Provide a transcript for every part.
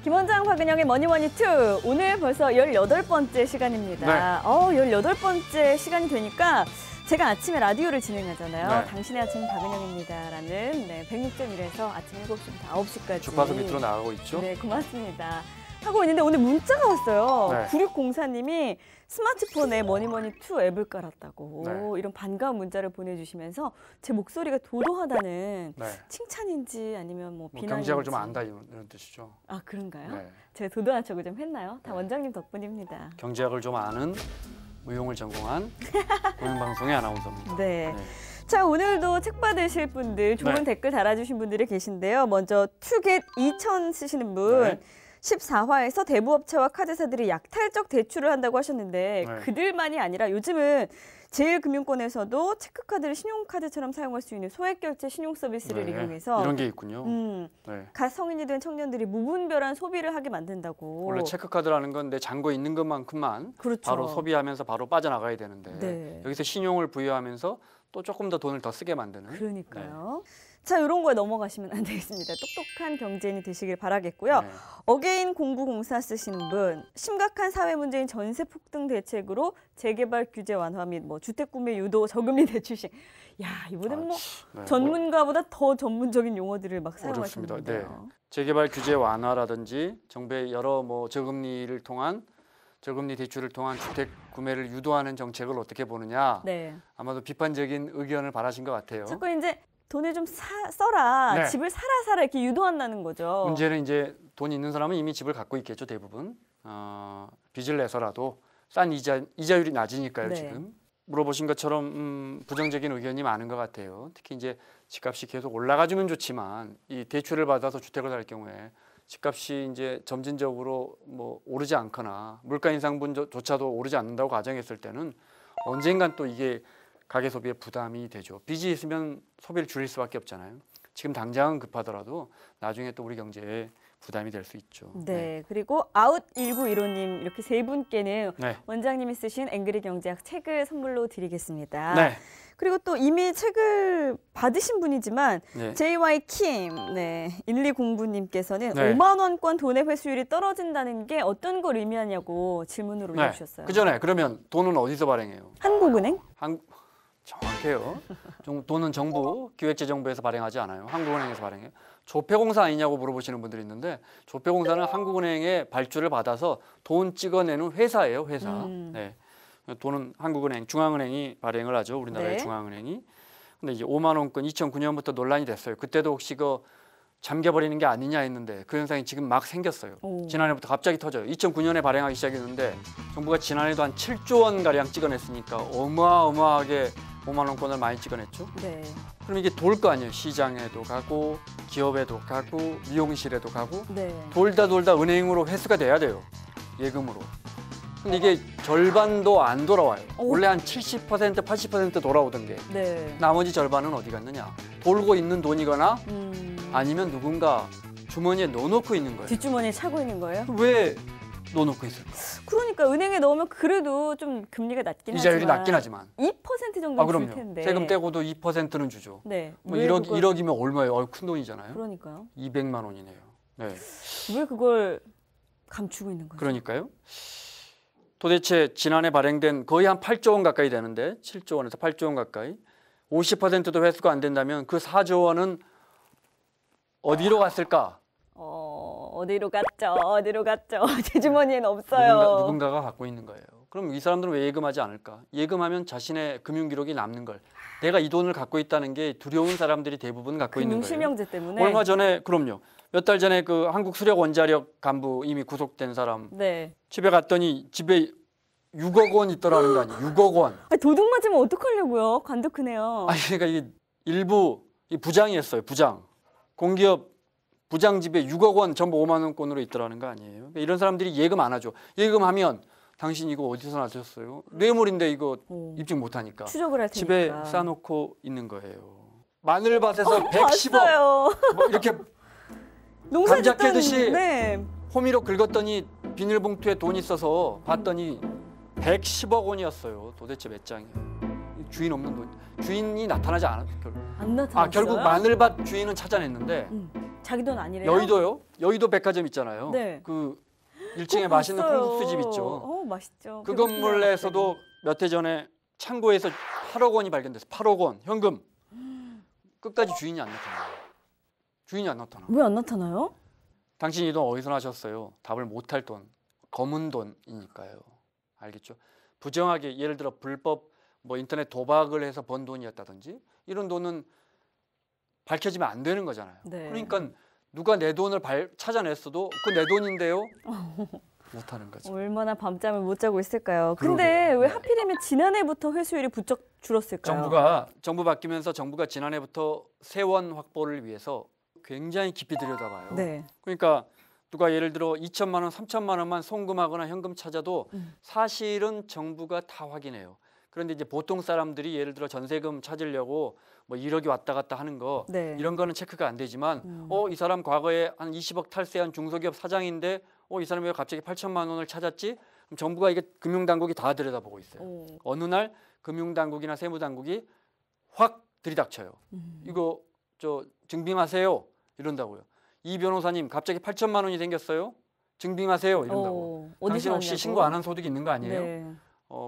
김원장, 박은영의 머니머니2 오늘 벌써 18번째 시간입니다. 네. 18번째 시간이 되니까 제가 아침에 라디오를 진행하잖아요. 네. 당신의 아침 박은영입니다라는 106.1에서 아침 7시부터 9시까지 주파수 밑으로 나가고 있죠? 네, 고맙습니다. 하고 있는데 오늘 문자가 왔어요. 네. 9604님이 스마트폰에 머니머니2 앱을 깔았다고 네. 이런 반가운 문자를 보내주시면서 제 목소리가 도도하다는 네. 칭찬인지 아니면 뭐 비난인지. 경제학을 좀 안다 이런 뜻이죠. 아, 그런가요? 네. 제가 도도한 척을 좀 했나요? 다 네. 원장님 덕분입니다. 경제학을 좀 아는 무용을 전공한 공영방송의 아나운서입니다. 네. 자, 오늘도 책 받으실 분들 좋은 네. 댓글 달아주신 분들이 계신데요. 먼저 투겟 2000 쓰시는 분. 네. 14화에서 대부업체와 카드사들이 약탈적 대출을 한다고 하셨는데 네. 그들만이 아니라 요즘은 제일금융권에서도 체크카드를 신용카드처럼 사용할 수 있는 소액결제 신용서비스를 네. 이용해서 이런 게 있군요. 네. 갓 성인이 된 청년들이 무분별한 소비를 하게 만든다고. 원래 체크카드라는 건 내 잔고에 있는 것만큼만 그렇죠. 바로 소비하면서 바로 빠져나가야 되는데 네. 여기서 신용을 부여하면서 또 조금 더 돈을 더 쓰게 만드는. 그러니까요. 자, 이런 거에 넘어가시면 안 되겠습니다. 똑똑한 경제인이 되시길 바라겠고요. 네. 어게인 공부공사 쓰시는 분, 심각한 사회 문제인 전세 폭등 대책으로 재개발 규제 완화 및 뭐 주택 구매 유도 저금리 대출 시. 야, 이분은 뭐 네. 전문가보다 더 전문적인 용어들을 막 어렵습니다. 네. 사용하셨는데요. 재개발 규제 완화라든지 정부의 여러 뭐 저금리 대출을 통한 주택 구매를 유도하는 정책을 어떻게 보느냐. 네. 아마도 비판적인 의견을 바라신 것 같아요. 자꾸 이제 돈을 좀 써라, 네. 집을 사라 이렇게 유도한다는 거죠. 문제는 이제 돈이 있는 사람은 이미 집을 갖고 있겠죠, 대부분. 빚을 내서라도 싼 이자율이 낮으니까요, 네. 지금. 물어보신 것처럼 부정적인 의견이 많은 것 같아요. 특히 이제 집값이 계속 올라가주면 좋지만 이 대출을 받아서 주택을 살 경우에 집값이 이제 점진적으로 뭐 오르지 않거나 물가 인상분조차도 오르지 않는다고 가정했을 때는 언젠간 또 이게 가계 소비에 부담이 되죠. 빚이 있으면 소비를 줄일 수밖에 없잖아요. 지금 당장은 급하더라도 나중에 또 우리 경제에 부담이 될 수 있죠. 네, 그리고 아웃1915님 이렇게 세 분께는 네. 원장님이 쓰신 앵그리 경제학 책을 선물로 드리겠습니다. 네. 그리고 또 이미 책을 받으신 분이지만 네. JY킴 1209님께서는 네. 5만 원권 돈의 회수율이 떨어진다는 게 어떤 걸 의미하냐고 질문을 올려주셨어요. 그 전에 그러면 돈은 어디서 발행해요? 한국은행? 정확해요. 돈은 정부, 기획재정부에서 발행하지 않아요. 한국은행에서 발행해요. 조폐공사 아니냐고 물어보시는 분들이 있는데 조폐공사는 한국은행의 발주를 받아서 돈 찍어내는 회사예요. 회사. 네. 돈은 한국은행, 중앙은행이 발행을 하죠. 우리나라의 네. 중앙은행이. 근데 이제 5만 원권 2009년부터 논란이 됐어요. 그때도 혹시 잠겨버리는 게 아니냐 했는데 그 현상이 지금 막 생겼어요. 지난해부터 갑자기 터져요. 2009년에 발행하기 시작했는데 정부가 지난해도 한 7조 원 가량 찍어냈으니까 어마어마하게 5만 원권을 많이 찍어냈죠. 네. 그럼 이게 돌 거 아니에요. 시장에도 가고 기업에도 가고 미용실에도 가고 네. 돌다 은행으로 회수가 돼야 돼요. 예금으로. 근데 이게 절반도 안 돌아와요. 원래 한 70%, 80% 돌아오던 게 네. 나머지 절반은 어디 갔느냐. 돌고 있는 돈이거나 아니면 누군가 주머니에 넣어놓고 있는 거예요. 뒷주머니에 차고 있는 거예요? 왜 넣어놓고 있을까? 그러니까 은행에 넣으면 그래도 좀 금리가 낮긴 이자율이 하지만 낮긴 하지만 2% 정도 줄 그럼요. 텐데. 세금 떼고도 2%는 주죠. 네. 뭐 왜 1억이면 얼마예요? 큰 돈이잖아요. 그러니까요. 200만 원이네요. 네. 왜 그걸 감추고 있는 거죠? 그러니까요. 도대체 지난해 발행된 거의 한 8조 원 가까이 되는데 7조 원에서 8조 원 가까이 50%도 회수가 안 된다면 그 4조 원은 어디로 갔을까? 어디로 갔죠? 제 주머니에는 없어요. 누군가가 갖고 있는 거예요. 그럼 이 사람들은 왜 예금하지 않을까? 예금하면 자신의 금융 기록이 남는 걸. 내가 이 돈을 갖고 있다는 게 두려운 사람들이 대부분 갖고 있는 거예요. 금융실명제 때문에. 얼마 전에 그럼요. 몇 달 전에 그 한국수력원자력 간부 이미 구속된 사람 네. 집에 갔더니 집에 6억 원 있더라는 거 아니에요. 6억 원. 아니, 도둑 맞으면 어떡하려고요? 관도 크네요. 아니 그러니까 이게 일부 부장이었어요. 부장. 공기업 부장 집에 6억 원 전부 5만 원권으로 있더라는 거 아니에요. 그러니까 이런 사람들이 예금 안 하죠. 예금하면 당신 이거 어디서 나셨어요? 뇌물인데 이거 입증 못 하니까. 추적을 할 테니까. 집에 싸놓고 있는 거예요. 마늘밭에서 110억 봤어요. 뭐 이렇게 농사 감자 짓던, 캐듯이 네. 호미로 긁었더니 비닐봉투에 돈이 있어서 봤더니 110억 원이었어요. 도대체 몇 장이에요? 주인 없는 돈. 주인이 나타나지 않았어요. 안 나타났어요? 결국 마늘밭 주인은 찾아냈는데 자기 돈 아니래요? 여의도요? 여의도 백화점 있잖아요. 네. 그 1층에 맛있는 봤어요. 콩국수집 있죠. 맛있죠. 그 건물에서도 몇 해 전에 창고에서 8억 원이 발견됐어요. 8억 원 현금. 끝까지 주인이 안 나타나요. 주인이 안 나타나. 왜 안 나타나요? 당신 이 돈 어디서 나셨어요? 답을 못할 돈. 검은 돈이니까요. 알겠죠? 부정하게 예를 들어 불법 뭐 인터넷 도박을 해서 번 돈이었다든지 이런 돈은 밝혀지면 안 되는 거잖아요. 네. 그러니까 누가 내 돈을 찾아냈어도 그 내 돈인데요. 못하는 거죠. 얼마나 밤잠을 못 자고 있을까요? 근데 그러게요. 왜 네. 하필이면 지난해부터 회수율이 부쩍 줄었을까요? 정부 바뀌면서 정부가 지난해부터 세원 확보를 위해서 굉장히 깊이 들여다봐요. 네. 그러니까 누가 예를 들어 2천만 원, 3천만 원만 송금하거나 현금 찾아도 사실은 정부가 다 확인해요. 그런데 이제 보통 사람들이 예를 들어 전세금 찾으려고 뭐 1억이 왔다 갔다 하는 거 네. 이런 거는 체크가 안 되지만 이 사람 과거에 한 20억 탈세한 중소기업 사장인데 이 사람이 왜 갑자기 8천만 원을 찾았지? 그럼 정부가 이게 금융당국이 다 들여다보고 있어요. 어느 날 금융당국이나 세무당국이 확 들이닥쳐요. 이거 저 증빙하세요. 이런다고요. 이 변호사님 갑자기 8천만 원이 생겼어요. 증빙하세요. 이런다고. 당신 혹시 신고 안 한 소득이 있는 거 아니에요? 네.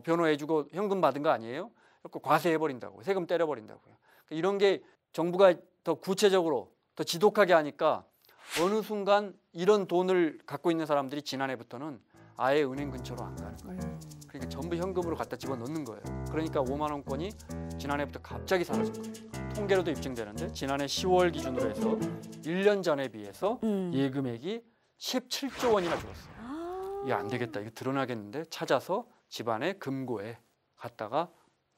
변호해주고 현금 받은 거 아니에요? 그래서 과세해버린다고. 세금 때려버린다고요. 이런 게 정부가 더 구체적으로 더 지독하게 하니까 어느 순간 이런 돈을 갖고 있는 사람들이 지난해부터는 아예 은행 근처로 안 가는 거예요. 그러니까 전부 현금으로 갖다 집어넣는 거예요. 그러니까 5만 원권이 지난해부터 갑자기 사라진 거예요. 통계로도 입증되는데 지난해 10월 기준으로 해서 1년 전에 비해서 예금액이 17조 원이나 줄었어요. 이게 안 되겠다. 이거 드러나겠는데 찾아서 집안의 금고에 갖다가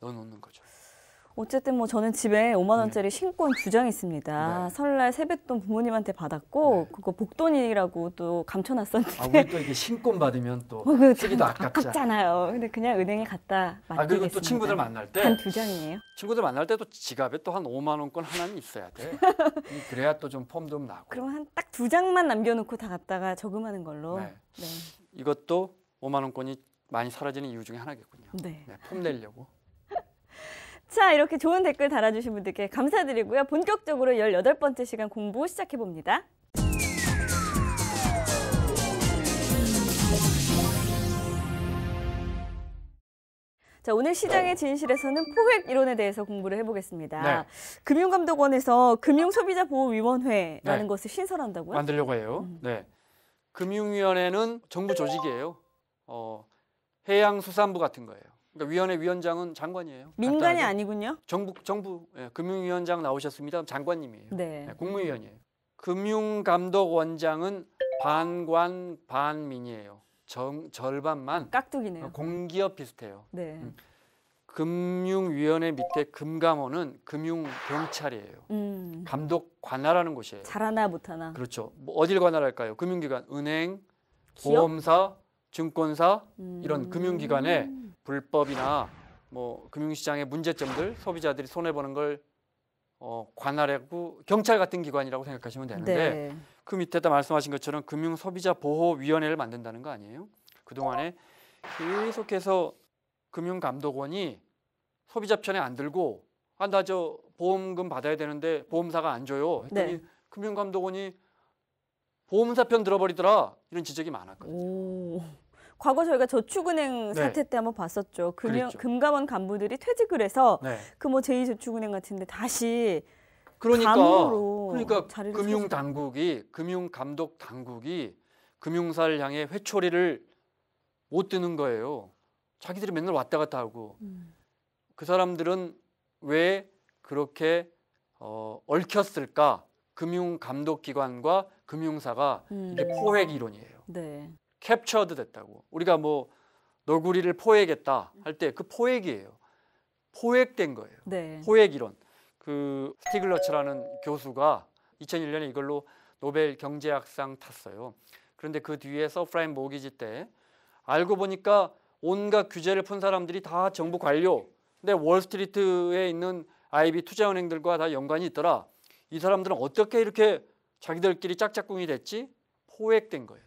넣어놓는 거죠. 어쨌든 뭐 저는 집에 5만 원짜리 신권 2장 있습니다. 네. 설날 세뱃돈 부모님한테 받았고 네. 그거 복돈이라고 또 감춰놨었는데 우리 또 이게 신권 받으면 또 그거 쓰기도 아깝잖아. 아깝잖아요. 근데 그냥 은행에 갖다 맡기겠습니다. 그리고 또 친구들 만날 때 단 2장이에요. 친구들 만날 때도 지갑에 또 한 5만 원권 하나는 있어야 돼. 그래야 또 좀 폼 좀 나고. 그러면 한 딱 2장만 남겨놓고 다 갖다가 저금하는 걸로. 네. 네. 이것도 5만 원권이 많이 사라지는 이유 중에 하나겠군요. 네. 폼 내려고. 자, 이렇게 좋은 댓글 달아주신 분들께 감사드리고요. 본격적으로 18번째 시간 공부 시작해봅니다. 자, 오늘 시장의 진실에서는 포획 이론에 대해서 공부를 해보겠습니다. 네. 금융감독원에서 금융소비자보호위원회라는 네. 것을 신설한다고요? 만들려고 해요. 네. 금융위원회는 정부 조직이에요. 해양수산부 같은 거예요. 그러니까 위원회 위원장은 장관이에요. 민간이 간단하게. 아니군요. 정부 금융위원장 나오셨습니다. 장관님이에요. 네. 국무위원이에요. 금융감독원장은 반관 반민이에요. 절반만 깍두기네요. 공기업 비슷해요. 네. 금융위원회 밑에 금감원은 금융경찰이에요. 감독 관할하는 곳이에요. 잘하나 못하나. 그렇죠. 뭐 어딜 관할할까요? 금융기관, 은행, 기업? 보험사, 증권사 이런 금융기관에 불법이나 뭐 금융시장의 문제점들 소비자들이 손해 보는 걸 관할하고 경찰 같은 기관이라고 생각하시면 되는데 네. 그 밑에다 말씀하신 것처럼 금융소비자보호위원회를 만든다는 거 아니에요? 그동안에 계속해서 금융감독원이 소비자 편에 안 들고 나 저 보험금 받아야 되는데 보험사가 안 줘요 했더니 네. 금융감독원이 보험사 편 들어버리더라 이런 지적이 많았거든요. 오. 과거 저희가 저축은행 네. 사태 때 한번 봤었죠. 그랬죠. 금감원 간부들이 퇴직을 해서 네. 그 뭐 제2저축은행 같은데 다시 그러니까 감으로 자리를 금융감독 당국이 금융사를 향해 회초리를 못 드는 거예요. 자기들이 맨날 왔다 갔다 하고 그 사람들은 왜 그렇게 얽혔을까? 금융감독기관과 금융사가 이게 포획 이론이에요. 네. 캡처드 됐다고. 우리가 뭐 너구리를 포획했다 할 때 그 포획이에요. 포획된 거예요. 네. 포획 이론. 그 스티글러츠라는 교수가 2001년에 이걸로 노벨 경제학상 탔어요. 그런데 그 뒤에 서프라임 모기지 때 알고 보니까 온갖 규제를 푼 사람들이 다 정부 관료. 근데 월스트리트에 있는 IB 투자은행들과 다 연관이 있더라. 이 사람들은 어떻게 이렇게 자기들끼리 짝짝꿍이 됐지? 포획된 거예요.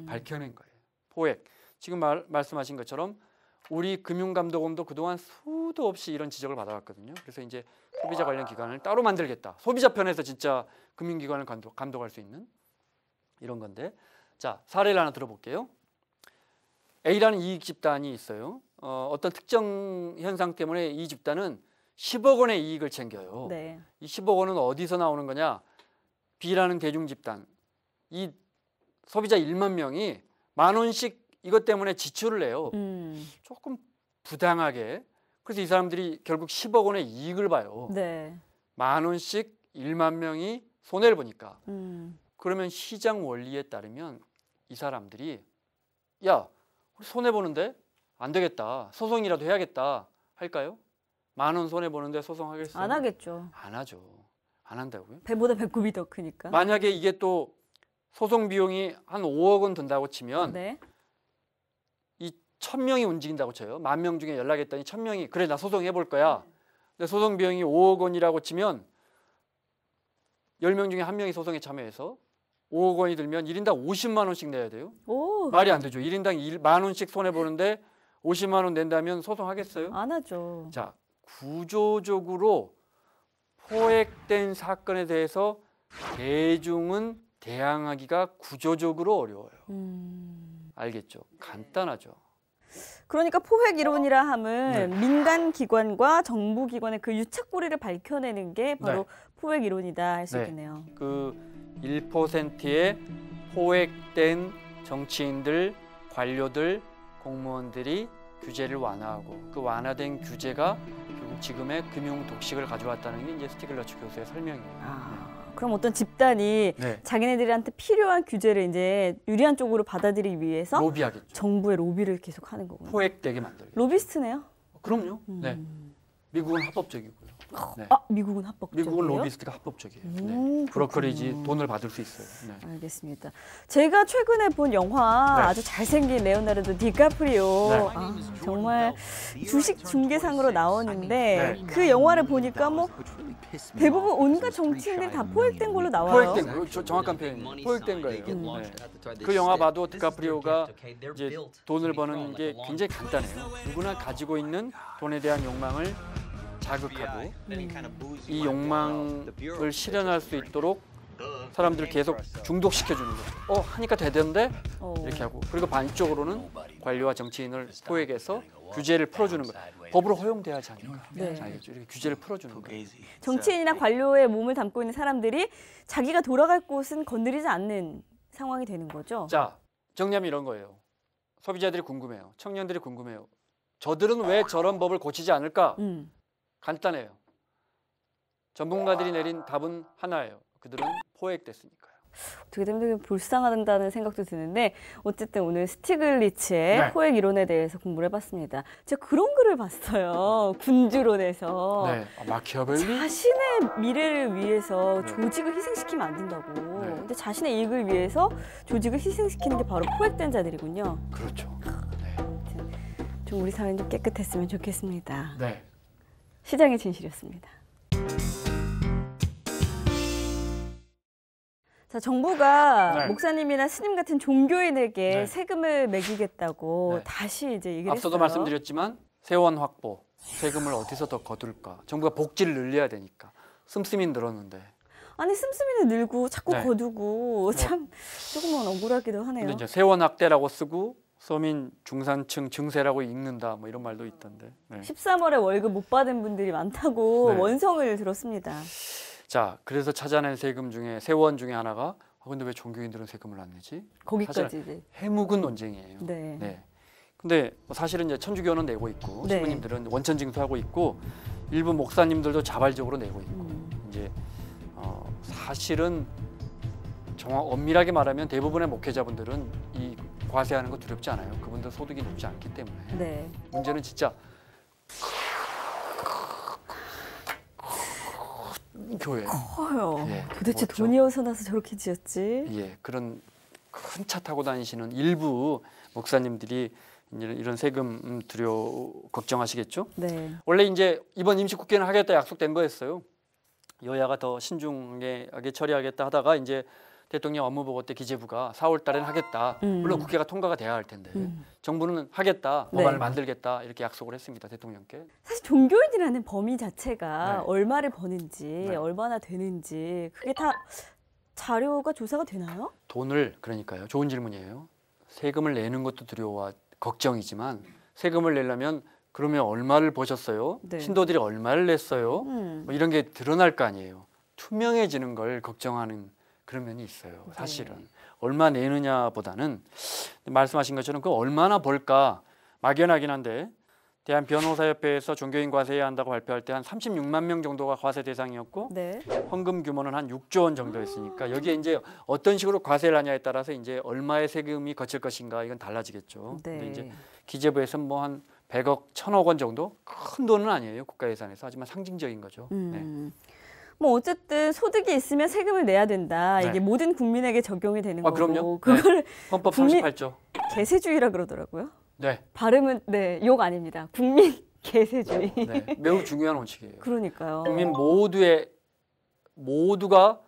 밝혀낸 거예요. 포획. 지금 말씀하신 것처럼 우리 금융감독원도 그동안 수도 없이 이런 지적을 받아왔거든요. 그래서 이제 소비자 관련 기관을 따로 만들겠다. 소비자 편에서 진짜 금융기관을 감독할 수 있는 이런 건데, 자, 사례를 하나 들어볼게요. A라는 이익 집단이 있어요. 어떤 특정 현상 때문에 이 집단은 10억 원의 이익을 챙겨요. 네. 이 10억 원은 어디서 나오는 거냐? B라는 대중 집단, 이 소비자 1만 명이 10,000원씩 이것 때문에 지출을 해요. 조금 부당하게. 그래서 이 사람들이 결국 10억 원의 이익을 봐요. 네. 10,000원씩 1만 명이 손해를 보니까. 그러면 시장 원리에 따르면 이 사람들이 야, 우리 손해 보는데 안 되겠다. 소송이라도 해야겠다. 할까요? 10,000원 손해 보는데 소송하겠어요? 안 하겠죠. 안 하죠. 안 한다고요? 배보다 배꼽이 더 크니까. 만약에 이게 또 소송 비용이 한 5억 원 든다고 치면 네. 이 1,000명이 움직인다고 쳐요. 10,000명 중에 연락했더니 1,000명이 그래 나 소송해 볼 거야. 근데 소송 비용이 5억 원이라고 치면 10명 중에 1명이 소송에 참여해서 5억 원이 들면 1인당 50만 원씩 내야 돼요. 오. 말이 안 되죠. 1인당 1만 원씩 손해 보는데 50만 원 낸다면 소송하겠어요? 안 하죠. 자, 구조적으로 포획된 사건에 대해서 대중은 대항하기가 구조적으로 어려워요. 알겠죠? 간단하죠. 그러니까 포획 이론이라 함은 네. 민간 기관과 정부 기관의 그 유착고리를 밝혀내는 게 바로 네. 포획 이론이다 할 수 네. 있겠네요. 그 1%의 포획된 정치인들, 관료들, 공무원들이 규제를 완화하고 그 완화된 규제가 결국 지금의 금융 독식을 가져왔다는 게 이제 스티글러츠 교수의 설명이에요. 그럼 어떤 집단이 네. 자기네들한테 필요한 규제를 이제 유리한 쪽으로 받아들이기 위해서 로비하겠죠. 정부의 로비를 계속 하는 거군요. 포획되게 만들고. 로비스트네요. 그럼요. 네. 미국은 합법적이고요. 네. 아, 미국은 합법적이에요? 미국은 로비스트가 합법적이에요. 네. 브로커리지 돈을 받을 수 있어요. 네. 알겠습니다. 제가 최근에 본 영화 네. 아주 잘생긴 레오나르도 디카프리오 네. 정말 주식 중개상으로 나오는데 네. 그 영화를 보니까 뭐 대부분 온갖 정치인들이 다 포획된 걸로 나와요. 포획된 거예요. 정확한 표현이에요. 포획된 거예요. 네. 그 영화 봐도 디카프리오가 이제 돈을 버는 게 굉장히 간단해요. 누구나 가지고 있는 돈에 대한 욕망을 자극하고 이 욕망을 실현할 수 있도록 사람들을 계속 중독시켜주는 거죠. 하니까 되던데 이렇게 하고 그리고 반쪽으로는 관료와 정치인을 포획해서 규제를 풀어주는 거예요. 법으로 허용돼야 하지 않을까. 네. 알겠죠? 이렇게 규제를 풀어주는 거예요. 정치인이나 관료의 몸을 담고 있는 사람들이 자기가 돌아갈 곳은 건드리지 않는 상황이 되는 거죠. 자, 정리하면 이런 거예요. 소비자들이 궁금해요. 청년들이 궁금해요. 저들은 왜 저런 법을 고치지 않을까? 간단해요. 전문가들이 내린 답은 하나예요. 그들은 포획됐으니까요. 어떻게 되면 되게 불쌍하다는 생각도 드는데 어쨌든 오늘 스티글리츠의 네. 포획 이론에 대해서 공부를 해봤습니다. 제가 그런 글을 봤어요. 군주론에서. 네. 마키아벨리? 자신의 미래를 위해서 네. 조직을 희생시키면 안 된다고. 네. 근데 자신의 이익을 위해서 조직을 희생시키는 게 바로 포획된 자들이군요. 그렇죠. 네. 아무튼 좀 우리 사회는 좀 깨끗했으면 좋겠습니다. 네. 시장의 진실이었습니다. 자, 정부가 네. 목사님이나 스님 같은 종교인에게 네. 세금을 매기겠다고 네. 다시 이제 얘기를 앞서도 했어요. 말씀드렸지만 세원 확보, 세금을 어디서 더 거둘까? 정부가 복지를 늘려야 되니까 씀씀이 늘었는데. 아니 씀씀이는 늘고 자꾸 네. 거두고 참 조금은 억울하기도 하네요. 근데 이제 세원 확대라고 쓰고 서민 중산층 증세라고 읽는다 뭐 이런 말도 있던데. 네. 13월에 월급 못 받은 분들이 많다고 네. 원성을 들었습니다. 자, 그래서 찾아낸 세금 중에 세원 중에 하나가 근데 왜 종교인들은 세금을 안 내지? 거기까지 사실 이제. 해묵은 논쟁이에요. 네. 네. 근데 사실은 이제 천주교는 내고 있고 네. 신부님들은 원천 징수하고 있고 일부 목사님들도 자발적으로 내고 있고 이제 사실은 엄밀하게 말하면 대부분의 목회자분들은 이 과세하는 거 두렵지 않아요. 그분들 소득이 높지 않기 때문에. 네. 문제는 진짜 교회. 커요. 예, 도대체 그렇죠. 돈이 어디서 나서 저렇게 지었지? 예, 그런 큰 차 타고 다니시는 일부 목사님들이 이런 세금 걱정하시겠죠? 네. 원래 이제 이번 임시국회는 하겠다 약속된 거였어요. 여야가 더 신중하게 처리하겠다 하다가 이제 대통령 업무보고 때 기재부가 4월 달에는 하겠다. 물론 국회가 통과가 돼야 할 텐데 정부는 하겠다. 법안을 네. 만들겠다. 이렇게 약속을 했습니다. 대통령께. 사실 종교인이라는 범위 자체가 네. 얼마를 버는지 네. 얼마나 되는지 그게 다 자료가 조사가 되나요? 돈을 그러니까요. 좋은 질문이에요. 세금을 내는 것도 두려워 걱정이지만 세금을 내려면 그러면 얼마를 버셨어요? 네. 신도들이 얼마를 냈어요? 뭐 이런 게 드러날 거 아니에요. 투명해지는 걸 걱정하는 그런 면이 있어요. 사실은 얼마 내느냐보다는 말씀하신 것처럼 그 얼마나 벌까 막연하긴 한데 대한변호사협회에서 종교인 과세해야 한다고 발표할 때 한 36만 명 정도가 과세 대상이었고 네. 헌금 규모는 한 6조 원 정도였으니까 여기에 이제 어떤 식으로 과세를 하냐에 따라서 이제 얼마의 세금이 거칠 것인가 이건 달라지겠죠. 네. 근데 이제 기재부에서 뭐 한 100억, 1000억 원 정도 큰 돈은 아니에요. 국가 예산에서 하지만 상징적인 거죠. 네. 뭐 어쨌든 소득이 있으면 세금을 내야 된다. 네. 이게 모든 국민에게 적용이 되는 아, 거고 그럼요. 그걸 헌법 국민- 38조. 개세주의라 그러더라고요. 네. 발음은 네, 욕 아닙니다. 국민 개세주의. 네. 매우 중요한 원칙이에요. 그러니까요. 국민 모두가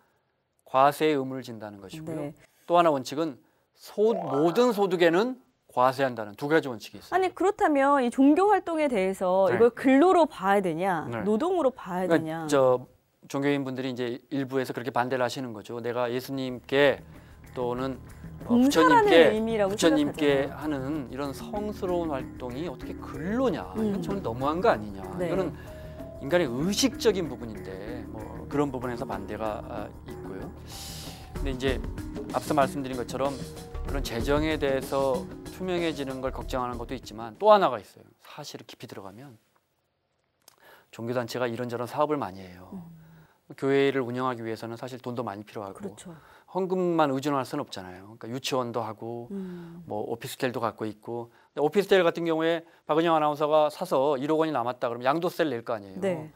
과세의 의무를 진다는 것이고요. 네. 또 하나 원칙은 모든 소득에는 과세한다는 두 가지 원칙이 있어요. 아니 그렇다면 이 종교 활동에 대해서 네. 이걸 근로로 봐야 되냐, 네. 노동으로 봐야 되냐. 그러니까 저 종교인 분들이 이제 일부에서 그렇게 반대를 하시는 거죠. 내가 예수님께 또는 봉사라는 의미라고 부처님께 생각하잖아요. 하는 이런 성스러운 활동이 어떻게 근로냐? 이건 정말 너무한 거 아니냐? 네. 이거는 인간의 의식적인 부분인데 뭐 그런 부분에서 반대가 있고요. 근데 이제 앞서 말씀드린 것처럼 그런 재정에 대해서 투명해지는 걸 걱정하는 것도 있지만 또 하나가 있어요. 사실을 깊이 들어가면 종교단체가 이런저런 사업을 많이 해요. 교회를 운영하기 위해서는 사실 돈도 많이 필요하고 그렇죠. 헌금만 의존할 수는 없잖아요. 그러니까 유치원도 하고 뭐 오피스텔도 갖고 있고 근데 오피스텔 같은 경우에 박은영 아나운서가 사서 1억 원이 남았다 그러면 양도세를 낼 거 아니에요. 네.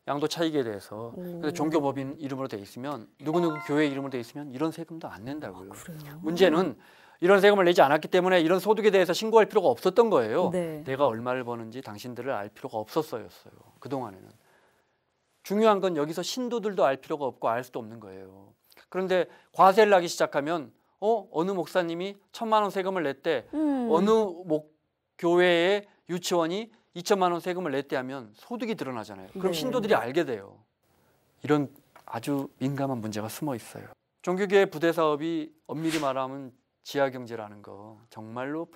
양도 차익에 대해서 그래서 종교법인 이름으로 돼 있으면 누구누구 교회 이름으로 돼 있으면 이런 세금도 안 낸다고요. 그래요. 문제는 이런 세금을 내지 않았기 때문에 이런 소득에 대해서 신고할 필요가 없었던 거예요. 네. 내가 얼마를 버는지 당신들을 알 필요가 없었어요. 그동안에는. 중요한 건 여기서 신도들도 알 필요가 없고 알 수도 없는 거예요. 그런데 과세를 하기 시작하면 어느 목사님이 1,000만 원 세금을 냈대. 어느 교회의 유치원이 2천만 원 세금을 냈대 하면 소득이 드러나잖아요. 그럼 네. 신도들이 알게 돼요. 이런 아주 민감한 문제가 숨어 있어요. 종교계의 부대 사업이 엄밀히 말하면 지하 경제라는 거 정말로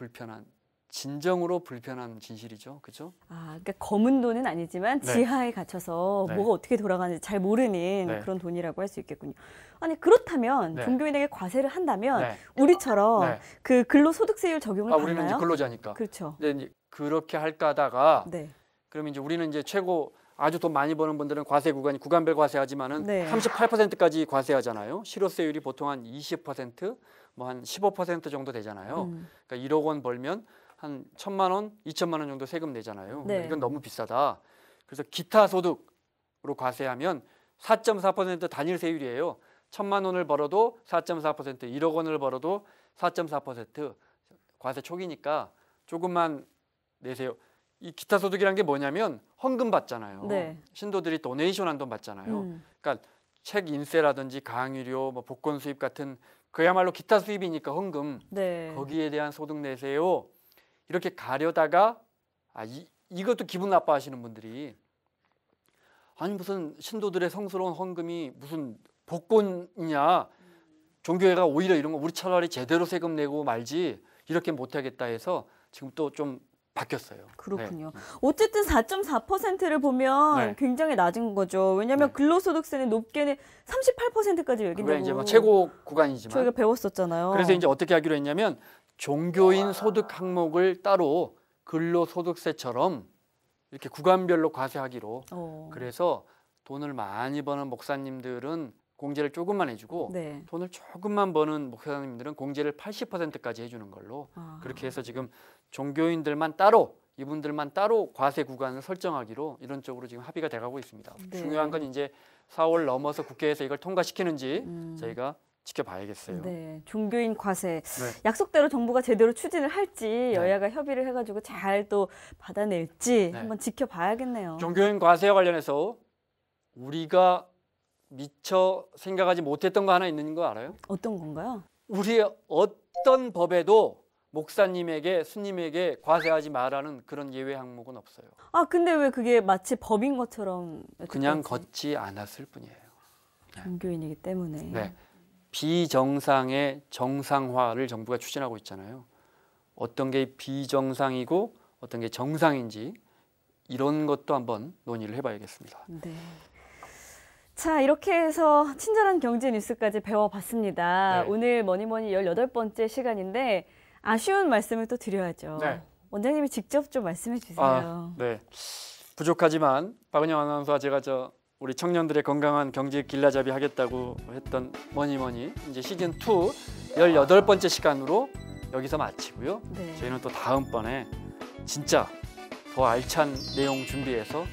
진정으로 불편한 진실이죠. 그죠? 아, 그러니까 검은 돈은 아니지만 네. 지하에 갇혀서 네. 뭐가 어떻게 돌아가는지 잘 모르는 네. 그런 돈이라고 할 수 있겠군요. 아니 그렇다면 네. 종교인에게 과세를 한다면 네. 우리처럼 네. 그 근로소득세율 적용을 우리는 이제 받나요? 근로자니까. 그렇죠. 근데 이제 그렇게 할까 하다가 네. 그러면 이제 우리는 이제 최고 아주 돈 많이 버는 분들은 과세 구간이 구간별 과세하지만은 네. 38%까지 과세하잖아요. 실효세율이 보통 한 20%, 뭐 한 15% 정도 되잖아요. 그러니까 1억 원 벌면 한 1,000만 원, 2천만 원 정도 세금 내잖아요. 네. 이건 너무 비싸다. 그래서 기타 소득으로 과세하면 4.4% 단일 세율이에요. 1,000만 원을 벌어도 4.4%, 1억 원을 벌어도 4.4% 과세 초기니까 조금만 내세요. 이 기타 소득이란 게 뭐냐면 헌금 받잖아요. 네. 신도들이 도네이션한 돈 받잖아요. 그러니까 책 인쇄라든지 강의료, 뭐 복권 수입 같은 그야말로 기타 수입이니까 헌금 네. 거기에 대한 소득 내세요. 이렇게 가려다가 이것도 기분 나빠하시는 분들이 아니 무슨 신도들의 성스러운 헌금이 무슨 복권이냐 종교회가 오히려 이런 거 우리 차라리 제대로 세금 내고 말지 이렇게 못하겠다 해서 지금 또 좀 바뀌었어요. 그렇군요. 네. 어쨌든 4.4%를 보면 네. 굉장히 낮은 거죠. 왜냐하면 네. 근로소득세는 높게는 38%까지 그게 매긴다고 이제 뭐 최고 구간이지만 저희가 배웠었잖아요. 그래서 이제 어떻게 하기로 했냐면 종교인 소득 항목을 따로 근로소득세처럼 이렇게 구간별로 과세하기로 그래서 돈을 많이 버는 목사님들은 공제를 조금만 해주고 네. 돈을 조금만 버는 목사님들은 공제를 80%까지 해주는 걸로 그렇게 해서 지금 종교인들만 따로 이분들만 따로 과세 구간을 설정하기로 이런 쪽으로 지금 합의가 돼가고 있습니다. 네. 중요한 건 이제 4월 넘어서 국회에서 이걸 통과시키는지 저희가 지켜봐야겠어요. 네, 종교인 과세 네. 약속대로 정부가 제대로 추진을 할지 네. 여야가 협의를 해가지고 잘 또 받아낼지 네. 한번 지켜봐야겠네요. 종교인 과세와 관련해서 우리가 미처 생각하지 못했던 거 하나 있는 거 알아요? 어떤 건가요? 우리 어떤 법에도 목사님에게 스님에게 과세하지 말라는 그런 예외 항목은 없어요. 아 근데 왜 그게 마치 법인 것처럼 그냥 여태까지 걷지 않았을 뿐이에요. 종교인이기 때문에. 네. 비정상의 정상화를 정부가 추진하고 있잖아요. 어떤 게 비정상이고 어떤 게 정상인지 이런 것도 한번 논의를 해봐야겠습니다. 네. 자, 이렇게 해서 친절한 경제 뉴스까지 배워봤습니다. 네. 오늘 뭐니뭐니 18번째 시간인데 아쉬운 말씀을 또 드려야죠. 네. 원장님이 직접 좀 말씀해 주세요. 네. 부족하지만 박은영 아나운서와 제가 우리 청년들의 건강한 경제 길라잡이 하겠다고 했던 뭐니뭐니 이제 시즌 2 18번째 시간으로 여기서 마치고요. 네. 저희는 또 다음번에 진짜 더 알찬 내용 준비해서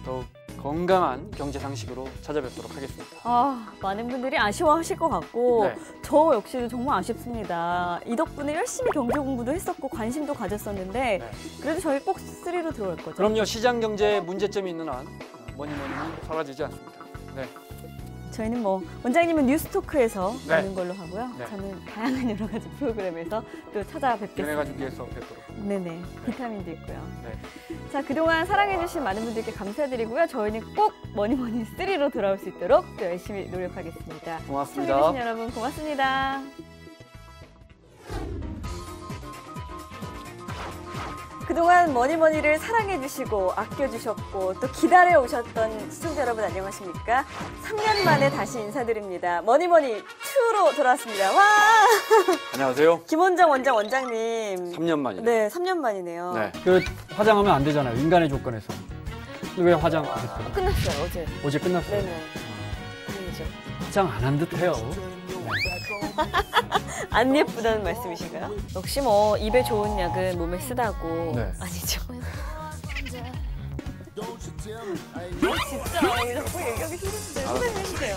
더욱 건강한 경제 상식으로 찾아뵙도록 하겠습니다. 아, 많은 분들이 아쉬워하실 것 같고 네. 저 역시도 정말 아쉽습니다. 이 덕분에 열심히 경제 공부도 했었고 관심도 가졌었는데 네. 그래도 저희 꼭 3로 들어올 거죠. 그럼요. 시장 경제에 문제점이 있는 한 뭐니뭐니는 사라지지 않습니다. 네. 저희는 뭐 원장님은 뉴스토크에서 네. 보는 걸로 하고요. 네. 저는 다양한 여러 가지 프로그램에서 또 찾아뵙겠습니다. 연예가 중계에서 뵙도록. 네네, 비타민도 있고요. 네. 자, 그동안 사랑해주신 많은 분들께 감사드리고요. 저희는 꼭 뭐니뭐니 3로 돌아올 수 있도록 또 열심히 노력하겠습니다. 고맙습니다. 시청해주신 여러분 고맙습니다. 그동안 뭐니뭐니를 사랑해주시고 아껴주셨고 또 기다려오셨던 시청자 여러분 안녕하십니까? 3년 만에 다시 인사드립니다. 뭐니뭐니 2로 돌아왔습니다. 와! 안녕하세요. 김원정 원장님. 3년 만이네. 네, 3년 만이네요. 네. 그 화장하면 안 되잖아요. 인간의 조건에서. 왜 화장하셨어요? 끝났어요, 어제. 어제 끝났어요. 네네. 아니죠. 화장 안 한 듯해요. 안 예쁘다는 말씀이신가요? 역시 뭐 입에 좋은 약은 몸에 쓰다고. 네. 아니죠. 진짜 왜 자꾸 얘기하기 싫은데. 선생님 해주세요.